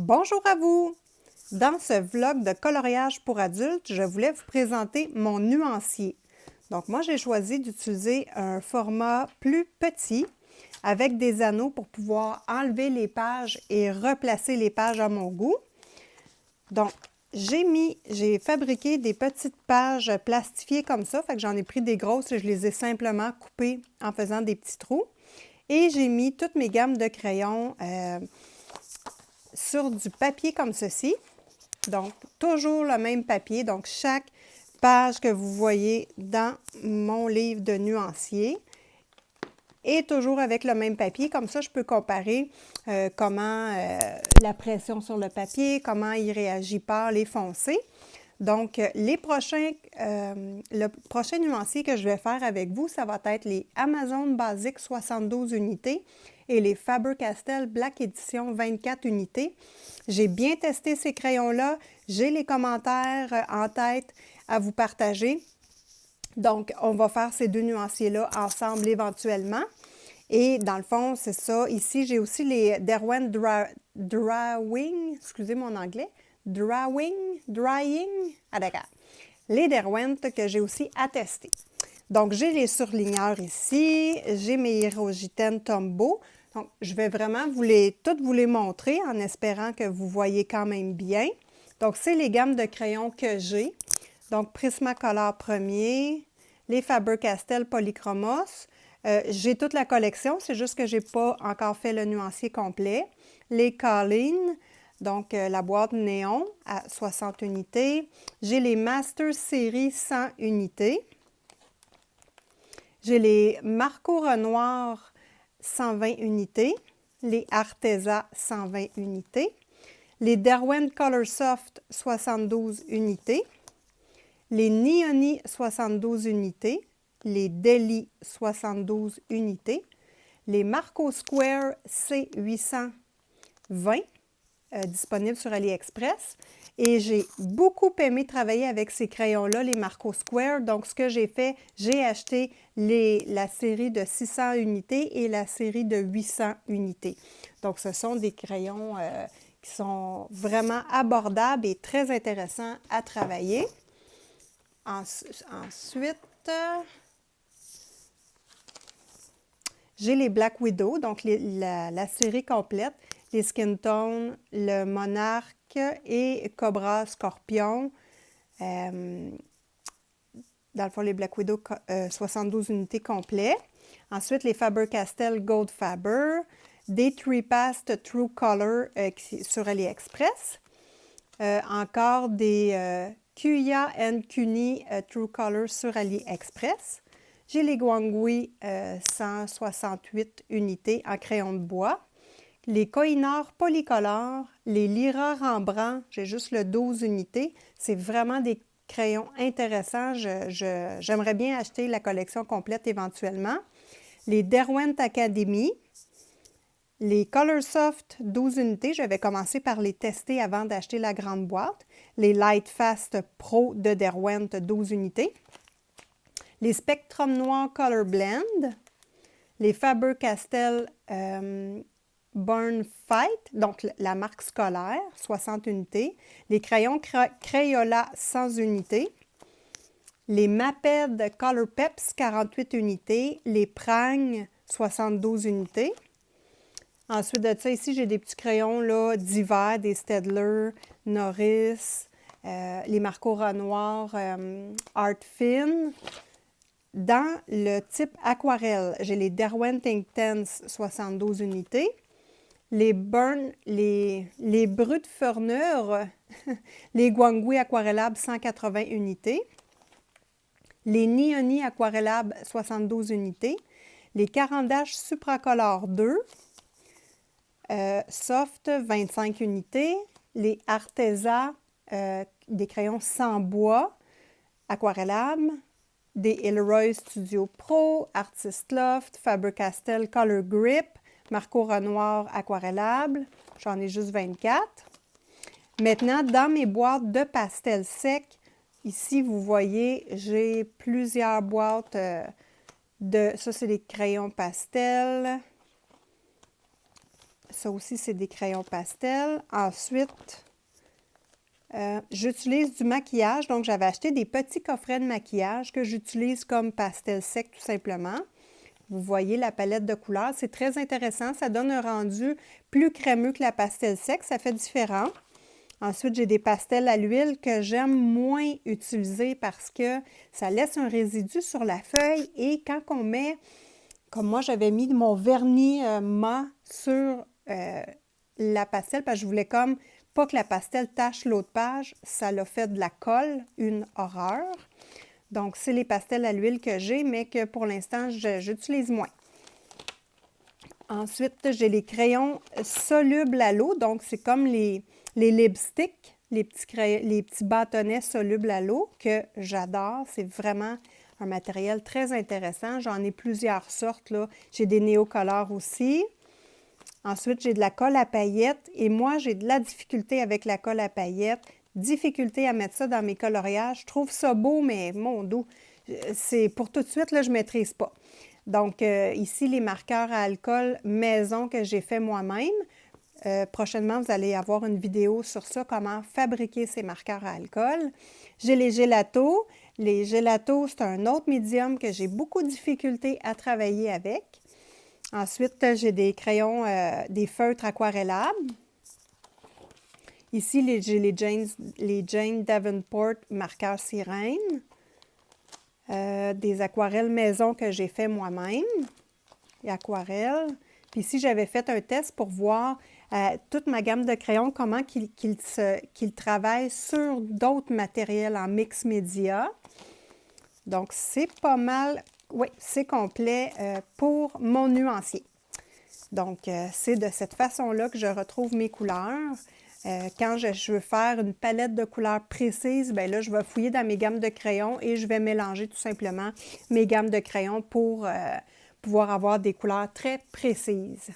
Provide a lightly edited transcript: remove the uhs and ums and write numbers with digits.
Bonjour à vous! Dans ce vlog de coloriage pour adultes, je voulais vous présenter mon nuancier. Donc moi, j'ai choisi d'utiliser un format plus petit avec des anneaux pour pouvoir enlever les pages et replacer les pages à mon goût. Donc, j'ai fabriqué des petites pages plastifiées comme ça, fait que j'en ai pris des grosses et je les ai simplement coupées en faisant des petits trous. Et j'ai mis toutes mes gammes de crayons sur du papier comme ceci. Donc, toujours le même papier. Donc, chaque page que vous voyez dans mon livre de nuancier est toujours avec le même papier. Comme ça, je peux comparer comment la pression sur le papier, comment il réagit pâle et foncé. Donc, le prochain nuancier que je vais faire avec vous, ça va être les Amazon Basic 72 unités et les Faber-Castell Black Edition 24 unités. J'ai bien testé ces crayons-là. J'ai les commentaires en tête à vous partager. Donc, on va faire ces deux nuanciers-là ensemble éventuellement. Et dans le fond, c'est ça. Ici, j'ai aussi les Derwent Drawing, excusez mon anglais, Drying, ah d'accord. Les Derwent que j'ai aussi attestés. Donc, j'ai les surligneurs ici, j'ai mes Hirogiten Tombow. Donc, je vais vraiment toutes vous les montrer en espérant que vous voyez quand même bien. Donc, c'est les gammes de crayons que j'ai. Donc, Prismacolor premier, les Faber-Castell Polychromos. J'ai toute la collection, c'est juste que je n'ai pas encore fait le nuancier complet. Les Colleen, donc la boîte néon à 60 unités. J'ai les Master Série 100 unités. J'ai les Marco Renoir 120 unités. Les Arteza 120 unités. Les Derwent Colorsoft 72 unités. Les Neoni 72 unités. Les Deli 72 unités, les Marco Square C820 disponibles sur AliExpress. Et j'ai beaucoup aimé travailler avec ces crayons-là, les Marco Square. Donc, ce que j'ai fait, j'ai acheté la série de 600 unités et la série de 800 unités. Donc, ce sont des crayons qui sont vraiment abordables et très intéressants à travailler. Ensuite, j'ai les Black Widow, donc la série complète, les Skin Tone, le Monarque et Cobra Scorpion. Dans le fond, les Black Widow 72 unités complets. Ensuite, les Faber-Castell Gold Faber, des Tree Past True Color sur AliExpress. Encore des Kuya and Kuni True Color sur AliExpress. J'ai les Guangui 168 unités en crayon de bois. Les Koh-i-Noor Polycolor, les Lyra Rembrandt, j'ai juste le 12 unités. C'est vraiment des crayons intéressants. J'aimerais bien acheter la collection complète éventuellement. Les Derwent Academy, les Colorsoft 12 unités. Je vais commencer par les tester avant d'acheter la grande boîte. Les Lightfast Pro de Derwent 12 unités. Les Spectrum Noir Color Blend, les Faber-Castell Burn Fight, donc la marque scolaire, 60 unités, les crayons Crayola 100 unités, les Maped Color Peps 48 unités, les Prang 72 unités. Ensuite de ça, ici, j'ai des petits crayons d'hiver, des Staedtler, Norris, les Marco Renoir Art Fin. Dans le type aquarelle, j'ai les Derwent Inktense 72 unités, les Brut Furnure, les Guangui Aquarellables 180 unités, les Neoni Aquarellables 72 unités, les Caran d'Ache Supracolor 2, Soft 25 unités, les Arteza, des crayons sans bois, aquarellables, des Ilroy Studio Pro, Artist Loft, Faber-Castell Color Grip, Marco Renoir aquarellable. J'en ai juste 24. Maintenant, dans mes boîtes de pastels secs, ici, vous voyez, j'ai plusieurs boîtes ça, c'est des crayons pastels. Ça aussi, c'est des crayons pastels. Ensuite, j'utilise du maquillage. Donc, j'avais acheté des petits coffrets de maquillage que j'utilise comme pastel sec, tout simplement. Vous voyez la palette de couleurs. C'est très intéressant. Ça donne un rendu plus crémeux que la pastel sec. Ça fait différent. Ensuite, j'ai des pastels à l'huile que j'aime moins utiliser parce que ça laisse un résidu sur la feuille et quand on met, comme moi j'avais mis mon vernis mat sur la pastel parce que je voulais comme pas que la pastel tache l'autre page, ça l'a fait de la colle, une horreur. Donc, c'est les pastels à l'huile que j'ai, mais que pour l'instant, j'utilise moins. Ensuite, j'ai les crayons solubles à l'eau. Donc, c'est comme les lipsticks, les petits bâtonnets solubles à l'eau que j'adore. C'est vraiment un matériel très intéressant. J'en ai plusieurs sortes, là. J'ai des néocolores aussi. Ensuite, j'ai de la colle à paillettes. Et moi, j'ai de la difficulté avec la colle à paillettes. Difficulté à mettre ça dans mes coloriages. Je trouve ça beau, mais mon dos, c'est pour tout de suite, là, je ne maîtrise pas. Donc, ici, les marqueurs à alcool maison que j'ai fait moi-même. Prochainement, vous allez avoir une vidéo sur ça, comment fabriquer ces marqueurs à alcool. J'ai les gélatos. Les gélatos, c'est un autre médium que j'ai beaucoup de difficultés à travailler avec. Ensuite, j'ai des crayons, des feutres aquarellables. Ici, j'ai les Jane Davenport marqueurs sirène. Des aquarelles maison que j'ai fait moi-même, et aquarelles. Puis ici, j'avais fait un test pour voir toute ma gamme de crayons, comment qu'ils travaillent sur d'autres matériels en mix média. Donc, c'est pas mal, oui, c'est complet pour mon nuancier. Donc, c'est de cette façon-là que je retrouve mes couleurs. Quand je veux faire une palette de couleurs précise, bien là, je vais fouiller dans mes gammes de crayons et je vais mélanger tout simplement mes gammes de crayons pour pouvoir avoir des couleurs très précises.